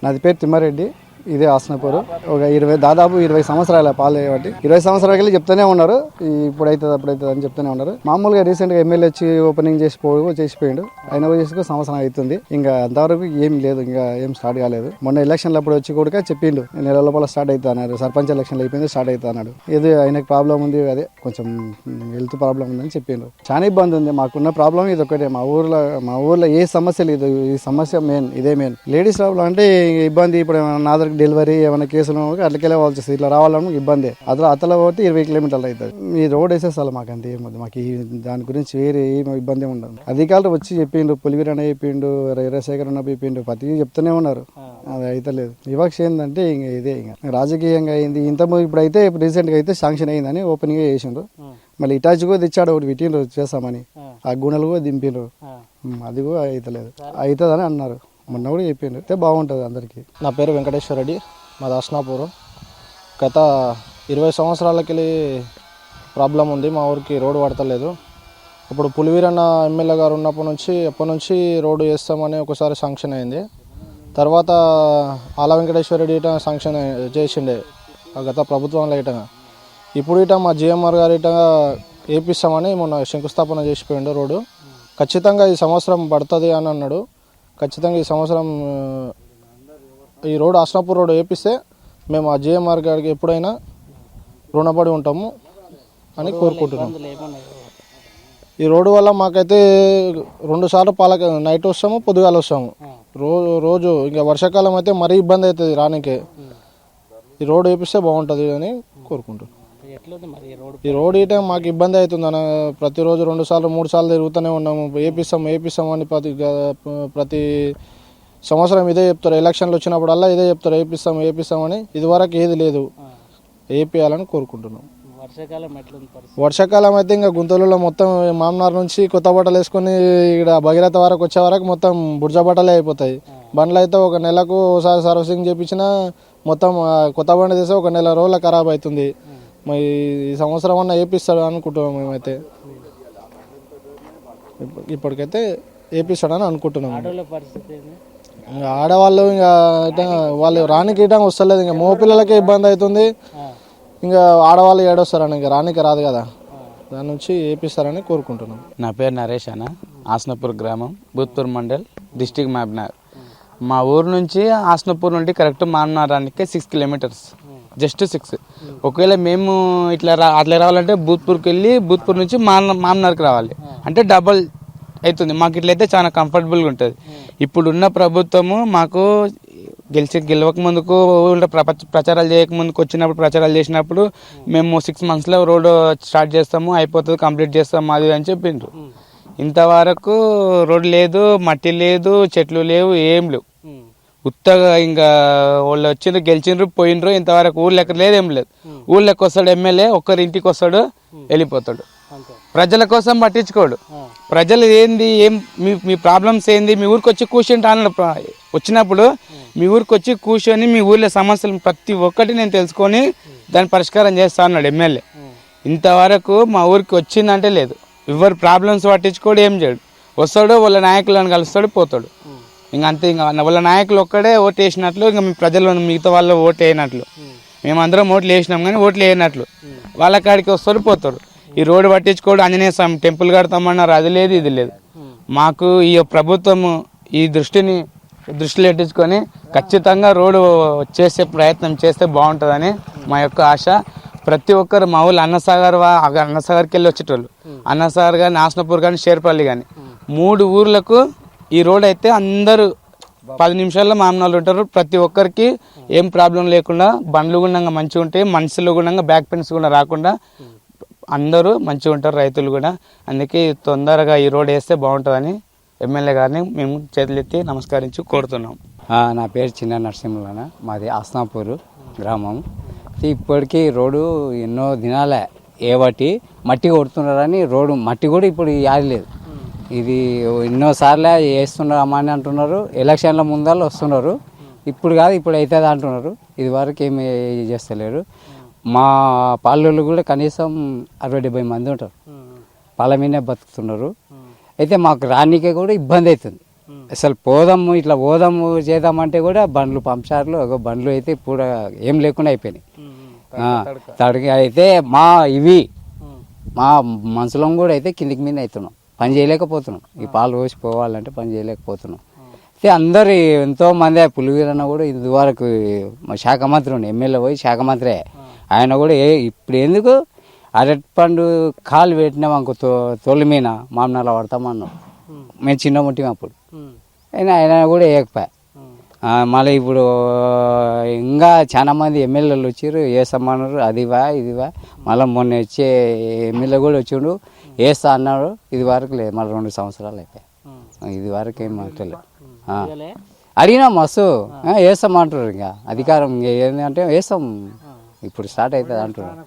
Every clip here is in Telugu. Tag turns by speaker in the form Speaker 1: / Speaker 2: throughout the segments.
Speaker 1: నాది పేరు తిమ్మారెడ్డి, ఇదే ఆసనపూర్. ఒక దాదాపు 20 సంవత్సరాల పాలు కాబట్టి 20 సంవత్సరాలకి వెళ్ళి చెప్తూనే ఉన్నారు, ఇప్పుడైతుంది అప్పుడైతుంది అని చెప్తూనే ఉన్నారు. మామూలుగా రీసెంట్గా ఎమ్మెల్యే వచ్చి ఓపెనింగ్ చేసిపోయాడు, ఆయన చేసుకుని సంవత్సరం అవుతుంది. ఇంకా అంతవరకు ఏం లేదు, ఇంకా ఏం స్టార్ట్ కాలేదు. మొన్న ఎలక్షన్లు అప్పుడు వచ్చి కూడా చెప్పిండు నెల లోపల స్టార్ట్ అవుతా అన్నారు. సర్పంచ్ ఎలక్షన్లు అయిపోయింది, స్టార్ట్ అవుతా అన్నాడు. ఇది ఆయనకు ప్రాబ్లం ఉంది, అదే కొంచెం హెల్త్ ప్రాబ్లం ఉందని చెప్పిండు. చాలా ఇబ్బంది ఉంది. మాకున్న ప్రాబ్లం ఇది ఒకటే. మా ఊర్లో ఏ సమస్య లేదు, ఈ సమస్య ఇదే మెయిన్. లేడీస్ ప్రాబ్లం అంటే ఇబ్బంది. ఇప్పుడు నా దగ్గర డెలివరీ ఏమైనా కేసులు అట్లకెళ్ళే వాళ్ళు వస్తుంది, ఇట్లా రావాలని ఇబ్బంది. అతల పోతే 20 కిలోమీటర్లు అవుతుంది. ఈ రోడ్ వేసేసాలి, మాకంటే ఏముంది, మాకు దాని గురించి వేరే ఏం ఇబ్బంది ఉండదు. అధికారులు వచ్చి చెప్పిండు, పులివీర అన్న చెప్పిండు, వీరశేఖర్ అన్న చెప్పిండు, ప్రతి చెప్తూనే ఉన్నారు, అది అయితే లేదు. వివక్ష ఏంటంటే ఇంక ఇదే, ఇంకా రాజకీయంగా అయింది. ఇప్పుడైతే రీసెంట్గా అయితే శాంక్షన్ అయిందని ఓపెనింగ్ చేసిండ్రు. మళ్ళీ ఇటాచి కూడా తెచ్చాడు, ఒకటి పెట్టిండ్రు చేస్తామని, ఆ గుణాలు కూడా దింపిండ్రు, అది కూడా అవుతలేదు. అవుతుందని అన్నారు, మొన్న కూడా చెప్పిండు. అయితే బాగుంటుంది అందరికీ.
Speaker 2: నా పేరు వెంకటేశ్వర రెడ్డి, మాది ఆసనాపూర్. గత 20 సంవత్సరాలకి ప్రాబ్లం ఉంది, మా ఊరికి రోడ్డు పడతలేదు. ఇప్పుడు పులివీరన్న ఎమ్మెల్యే గారు ఎప్పటి నుంచి రోడ్డు వేస్తామని ఒకసారి శాంక్షన్ అయింది. తర్వాత ఆల వెంకటేశ్వర రెడ్డి ఇట శాంక్షన్ చేసిండే గత ప్రభుత్వంలో ఇటగా. ఇప్పుడు ఇట మా జిఎంఆర్ గారు ఇట వేపిస్తామని మొన్న శంకుస్థాపన చేసిపోయిండు రోడ్డు. ఖచ్చితంగా ఈ సంవత్సరం పడుతుంది అని అన్నాడు. ఖచ్చితంగా ఈ సంవత్సరం ఈ రోడ్డు ఆసనాపూర్ రోడ్డు వేపిస్తే మేము ఆ జిఎంఆర్ గారికి ఎప్పుడైనా రుణపడి ఉంటాము అని కోరుకుంటున్నాం. ఈ రోడ్డు వల్ల మాకైతే 2 సార్లు నైట్ వస్తాము, పొద్దుగాల వస్తాము. రోజు ఇంకా వర్షాకాలం అయితే మరీ ఇబ్బంది అవుతుంది రానికి. ఈ రోడ్డు వేపిస్తే బాగుంటుంది అని కోరుకుంటున్నాం. ఈ రోడ్ ఇటే మాకు ఇబ్బంది అవుతుంది అన్న. ప్రతిరోజు 2 సార్లు 3 సార్లు తిరుగుతూనే ఉన్నాము. వేపిస్తాం అని ప్రతి సంవత్సరం ఇదే చెప్తారు. ఎలక్షన్లు వచ్చినప్పుడల్లా ఇదే చెప్తారు, వేపిస్తామని. ఇదివరకు ఏది లేదు, వేపియాలని కోరుకుంటున్నాం. వర్షాకాలం అయితే ఇంకా గుంతలలో మొత్తం మామనార్ నుంచి కొత్త బట్టలు వేసుకొని ఇక్కడ భగీరథ వరకు వచ్చే వరకు మొత్తం బుర్జ బట్టలే అయిపోతాయి. బండ్లు అయితే ఒక నెలకు ఒకసారి సర్వీసింగ్ చేయించినా మొత్తం కొత్త బండి తీస్తే 1 నెల రోజులు ఖరాబ్ అవుతుంది. మరి ఈ సంవత్సరం అన్న వేపిస్తాడు అనుకుంటున్నాం. మేమైతే ఇప్పటికైతే వేపిస్తాడని అనుకుంటున్నాం. ఆడవాళ్ళు ఇంకా వాళ్ళు రానికి ఇటంగా వస్తలేదు. ఇంకా మగపిల్లలకే ఇబ్బంది అవుతుంది, ఇంకా ఆడవాళ్ళు ఏడొస్తారని ఇంకా రానికి రాదు కదా, దాని నుంచి వేపిస్తారని కోరుకుంటున్నాం.
Speaker 3: నా పేరు నరేష్ అన్న, ఆసనపూర్ గ్రామం, బూత్పూర్ మండల్, డిస్టిక్ మహబూబ్నగర్. మా ఊరు నుంచి ఆసనపూర్ నుండి కరెక్ట్ మామనారానికి 6 కిలోమీటర్స్, జస్ట్ 6. ఒకవేళ మేము అట్లా రావాలంటే బూత్పూర్కి వెళ్ళి బూత్పూర్ నుంచి మామనార్కి రావాలి, అంటే డబల్ అవుతుంది. మాకు ఇట్లయితే చాలా కంఫర్టబుల్గా ఉంటుంది. ఇప్పుడున్న ప్రభుత్వము మాకు గెలవక ముందుకు ఊళ్ళో ప్రచారాలు చేయకముందుకు వచ్చినప్పుడు ప్రచారాలు చేసినప్పుడు మేము 6 మంత్స్లో రోడ్డు స్టార్ట్ చేస్తాము, అయిపోతుంది, కంప్లీట్ చేస్తాము అది అని చెప్పిండ్రు. ఇంతవరకు రోడ్డు లేదు, మట్టి లేదు, చెట్లు లేవు, ఏం లేవు. ఉత్తగా ఇంకా వాళ్ళు వచ్చిండ్రు, గెలిచిండ్రు, పోయిండ్రు. ఇంతవరకు ఊళ్ళో ఎక్కడ లేదు, ఏం లేదు. ఊళ్ళోకి వస్తాడు ఎమ్మెల్యే, ఒక్కరి ఇంటికి వస్తాడు, వెళ్ళిపోతాడు. ప్రజల కోసం పట్టించుకోడు. ప్రజలు ఏంది, మీ ప్రాబ్లమ్స్ ఏంది, మీ ఊరికి వచ్చి కూర్చుంటా అన్నాడు. వచ్చినప్పుడు మీ ఊరికి వచ్చి కూర్చొని మీ ఊళ్ళో సమస్యలు ప్రతి ఒక్కటి నేను తెలుసుకొని దాన్ని పరిష్కారం చేస్తా అన్నాడు ఎమ్మెల్యే. ఇంతవరకు మా ఊరికి వచ్చిందంటే లేదు. ఎవరు ప్రాబ్లమ్స్ పట్టించుకోడు, ఏం చేయడు. వస్తాడు, వాళ్ళ నాయకులను కలుస్తాడు, పోతాడు. ఇంకా అంతే. ఇంకా వాళ్ళ నాయకులు ఒక్కడే ఓటు వేసినట్లు, ఇంకా మీ ప్రజలు మిగతా వాళ్ళు ఓటు వేయనట్లు. మేమందరం ఓట్లు వేసినాం కానీ ఓట్లు వేయనట్లు. వాళ్ళ కాడికి వస్తాడు, పోతాడు. ఈ రోడ్డు పట్టించుకోడు. ఆంజనేయ స్వామి టెంపుల్ కడతామన్నారు, అది లేదు, ఇది లేదు. మాకు ఈ ప్రభుత్వము ఈ దృష్టిలో పెట్టించుకొని ఖచ్చితంగా రోడ్డు చేసే ప్రయత్నం చేస్తే బాగుంటుందని మా యొక్క ఆశ. ప్రతి ఒక్కరు మా ఊళ్ళో అన్నసాగర్కి వెళ్ళి వచ్చేటోళ్ళు, అన్నసాగర్ కానీ, ఆసనపూర్ కానీ, షేర్పల్లి కానీ 3 ఊర్లకు ఈ రోడ్ అయితే అందరూ 10 నిమిషాల్లో మామూలు ఉంటారు. ప్రతి ఒక్కరికి ఏం ప్రాబ్లం లేకుండా, బండ్లు గుణంగా మంచిగా ఉంటాయి, మనుషులు గుణంగా బ్యాక్ పెయిన్స్ కూడా రాకుండా అందరూ మంచిగా ఉంటారు, రైతులు కూడా. అందుకే తొందరగా ఈ రోడ్ వేస్తే బాగుంటుందని ఎమ్మెల్యే గారిని మేము చేతులెత్తి నమస్కరించి కోరుతున్నాం.
Speaker 4: నా పేరు చిన్న నరసింహులన, మాది ఆసనాపూర్ గ్రామం. ఇప్పటికీ రోడ్డు ఎన్నో దినాలే ఏబట్టి మట్టి కొడుతున్నారని రోడ్డు మట్టి కూడా ఇప్పుడు యాది లేదు. ఇది ఎన్నోసార్లే వేస్తున్నామని అంటున్నారు. ఎలక్షన్ల ముందర వస్తున్నారు, ఇప్పుడు కాదు ఇప్పుడు అవుతుంది అంటున్నారు. ఇది వరకు ఏమి చేస్తలేరు. మా పాలలు కూడా కనీసం 60-70 మంది ఉంటారు, పాల మీదే బతుకుతున్నారు. అయితే మాకు రానికే కూడా ఇబ్బంది అవుతుంది. అసలు పోదాము ఇట్లా పోదాము చేద్దామంటే కూడా బండ్లు పంచారులు ఒక బండ్లు అయితే ఇప్పుడు ఏం లేకుండా అయిపోయినాయి. తడికి అయితే మా మనుషులం కూడా అయితే కిందికి మీద అవుతున్నాం, పని చేయలేకపోతున్నాం. ఈ పాలు పోసి పోవాలంటే పని చేయలేకపోతున్నాం. అయితే అందరు ఎంతో మంది పులివీరన్న కూడా ఇదివరకు మా శాఖ మంత్రి ఉండే, ఎమ్మెల్యే పోయి శాఖ మంత్రి ఆయన కూడా ఇప్పుడు ఎందుకు అరటి పండు కాలు పెట్టినాం అనుకో తొలి మీద మామనాల పడతామన్నాం. మేము చిన్న ముట్టిం అప్పుడు, ఆయన కూడా వేయకపోయా. మళ్ళీ ఇప్పుడు ఇంకా చాలా మంది ఎమ్మెల్యేలు వచ్చారు, వేస్తామన్నారు, అదివా ఇదివా. మళ్ళీ మొన్న వచ్చే ఎమ్మెల్యే కూడా వచ్చిండు, వేస్తా అన్నాడు. ఇది వరకు లేదు, మళ్ళీ 2 సంవత్సరాలు అయిపోయాయి. ఇది వరకు ఏం మాట్లాడలేదు. అడిగినా మస్తు వేస్తామంటారు. ఇంకా అధికారం ఏంటంటే వేస్తాం, ఇప్పుడు స్టార్ట్ అవుతుంది అంటున్నారు.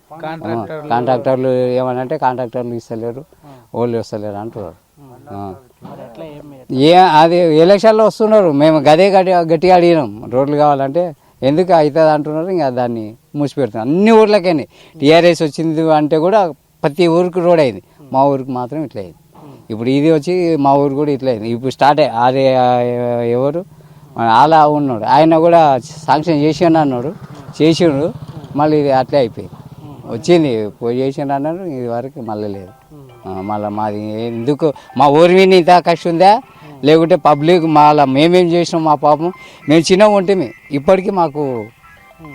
Speaker 4: కాంట్రాక్టర్లు ఏమనంటే కాంట్రాక్టర్లు ఇస్తలేరు, వాళ్ళు వస్తలేరు అంటున్నారు. అది ఎలక్షన్లో వస్తున్నారు, మేము గట్టిగా అడిగినాం రోడ్లు కావాలంటే ఎందుకు అవుతుంది అంటున్నారు. ఇంకా దాన్ని మూసిపెడుతున్నాం. అన్ని ఊర్లకైనా టీఆర్ఎస్ వచ్చింది అంటే కూడా ప్రతి ఊరికి రోడ్ అయింది, మా ఊరికి మాత్రం ఇట్లా అయింది. ఇప్పుడు ఇది వచ్చి మా ఊరు కూడా ఇట్లా అయింది. ఇప్పుడు స్టార్ట్ అదే ఎవరు అలా ఉన్నాడు, ఆయన కూడా శాంక్షన్ చేసిండు అన్నాడు, చేసిండు. మళ్ళీ ఇది అట్లే అయిపోయింది, వచ్చింది పోయి చేసిండు అన్నాడు. ఇది వరకు మళ్ళీ లేదు. మళ్ళీ మాది ఎందుకు మా ఊరి మీద ఇంత కష్టం ఉందా, లేకుంటే పబ్లిక్ మళ్ళీ మేమేం చేసినాం మా పాపం. మేము చిన్నగా ఉంటే ఇప్పటికీ మాకు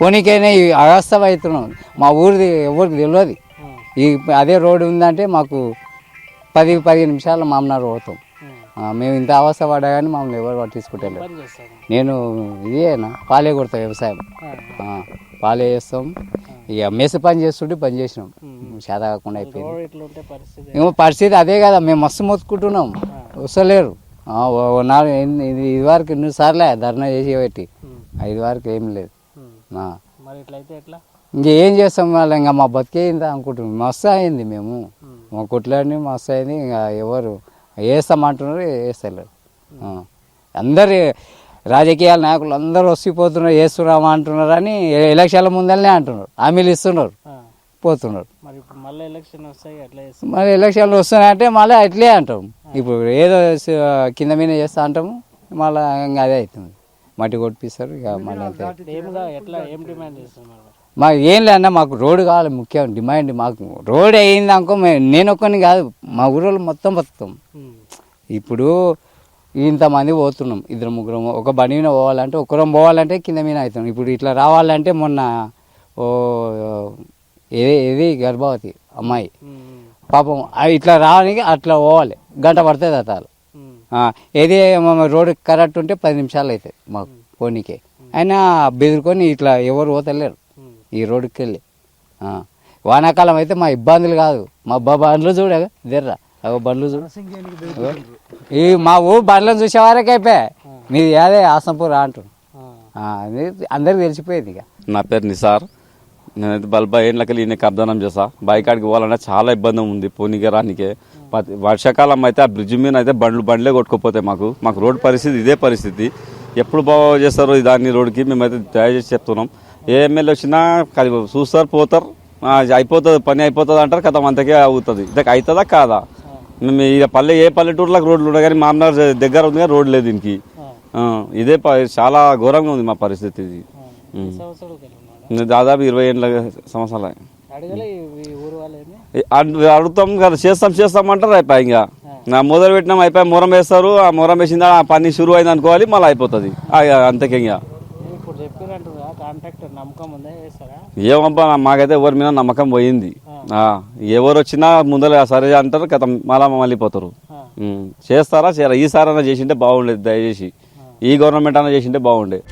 Speaker 4: పోనీకైనా అగస్తం అవుతున్నాం. మా ఊరిది ఎవరికి తెలియదు. అదే రోడ్డు ఉందంటే మాకు 10-15 నిమిషాలు మామనారు పోతాం. మేము ఇంత అవస్థ పడ్డా కానీ మమ్మల్ని ఎవరు పట్టించుకుంటారు. నేను ఇదేనా పాలే కొడతాం, వ్యవసాయం పాలే చేస్తాం. ఇక మెస్ పని చేస్తుంటే పని చేసినాం, చేత కాకుండా అయిపోయింది. ఏమో పరిస్థితి అదే కదా, మేము మస్తు మొత్తుకుంటున్నాం, వస్తలేరు. ఇది వరకు 2 సార్లే ధర్నా చేసి పెట్టి, 5 వరకు ఏం లేదు. ఇంకేం చేస్తాం మళ్ళీ, ఇంకా మా బతికే ఇంత అనుకుంటున్నాం. మస్తు అయింది, మేము మా కొట్లాడిని మస్తు అయింది. ఇంకా ఎవరు వేస్తామంటున్నారు, వేస్తలేరు. అందరు రాజకీయాల నాయకులు అందరూ వస్తుపోతున్నారు, వేస్తున్నామా అంటున్నారు అని ఎలక్షన్ల ముందరనే అంటున్నారు, హామీలు ఇస్తున్నారు, పోతున్నారు. మరి ఎలక్షన్లు వస్తున్నాయంటే మళ్ళీ అట్లే అంటాం. ఇప్పుడు ఏదో కింద మీద చేస్తా అంటాము, మళ్ళీ ఇంకా అదే అవుతుంది, మట్టి కొట్టిస్తారు. ఇక మళ్ళీ మాకు ఏం లేదన్నా, మాకు రోడ్డు కావాలి ముఖ్యం డిమాండ్. మాకు రోడ్ అయింది అనుకో, నేను ఒక్కని కాదు, మా ఊళ్ళో మొత్తం బతుకుతాం. ఇప్పుడు ఇంతమంది పోతున్నాం, 2-3 ఒక బండి మీద పోవాలంటే, ఒకరం పోవాలంటే కింద మీద అవుతాం. ఇప్పుడు ఇట్లా రావాలంటే మొన్న ఏది గర్భవతి అమ్మాయి పాపం ఇట్లా రావడానికి అట్లా పోవాలి, గంట పడుతుంది అతాలు. ఏది రోడ్డు కరెక్ట్ ఉంటే 10 నిమిషాలు అవుతాయి మాకు పోనీకే. అయినా బెదిరుకొని ఇట్లా ఎవరు పోతలేరు ఈ రోడ్డుకి వెళ్ళి. వానాకాలం అయితే మా ఇబ్బందులు కాదు, మా బండ్లు చూడగా జర్రా బండ్లు చూడు, ఈ మా ఊరు బండ్లను చూసే వరకు అయిపోయా. మీది అదే ఆసంపూర్ అంటు అందరికి తెలిసిపోయేది. ఇక
Speaker 5: నా పేరు నిసార్, నేనైతే బల్బా ఏళ్ళకి ఈయన కబ్దానం చేస్తా. బైకాడికి పోవాలంటే చాలా ఇబ్బంది ఉంది, పోనీకే రానికే. వర్షాకాలం అయితే ఆ బ్రిడ్జ్ మీద అయితే బండ్లే కొట్టుకోపోతాయి. మాకు రోడ్డు పరిస్థితి ఇదే పరిస్థితి. ఎప్పుడు బాగా చేస్తారో దాన్ని రోడ్డుకి మేమైతే దయచేసి చెప్తున్నాం. ఏ ఎమ్మెల్యే వచ్చినా చూస్తారు, పోతారు, అయిపోతుంది పని అయిపోతుంది అంటారు, కథ అంతకే అవుతుంది. ఇక అవుతుందా కాదా? మేము ఇక ఏ పల్లెటూరులకు రోడ్లు ఉన్నాయి కానీ మామనార్ దగ్గర ఉంది కానీ రోడ్ లేదు దీనికి. ఇదే చాలా ఘోరంగా ఉంది మా పరిస్థితి. ఇది దాదాపు 20 సంవత్సరాలు అడుగుతాం కదా, చేస్తాం అంటారు. అయిపోయి ఇంకా మొదలు పెట్టినాం, అయిపోయి మొరం వేస్తారు. ఆ మొరం వేసిందా ఆ పని షురు అయింది అనుకోవాలి, మళ్ళీ అయిపోతుంది అంతకే. ఇంకా ఏమబ్బా, మాకైతే ఎవరి మీద నమ్మకం పోయింది. ఎవరు వచ్చినా ముందర సరే అంటారు, కథ మళ్ళీ పోతారు. చేస్తారా చేయరా? ఈసారి అన్నా చేసింటే బాగుండేది, దయచేసి ఈ గవర్నమెంట్ అన్నా చేసింటే బాగుండేది.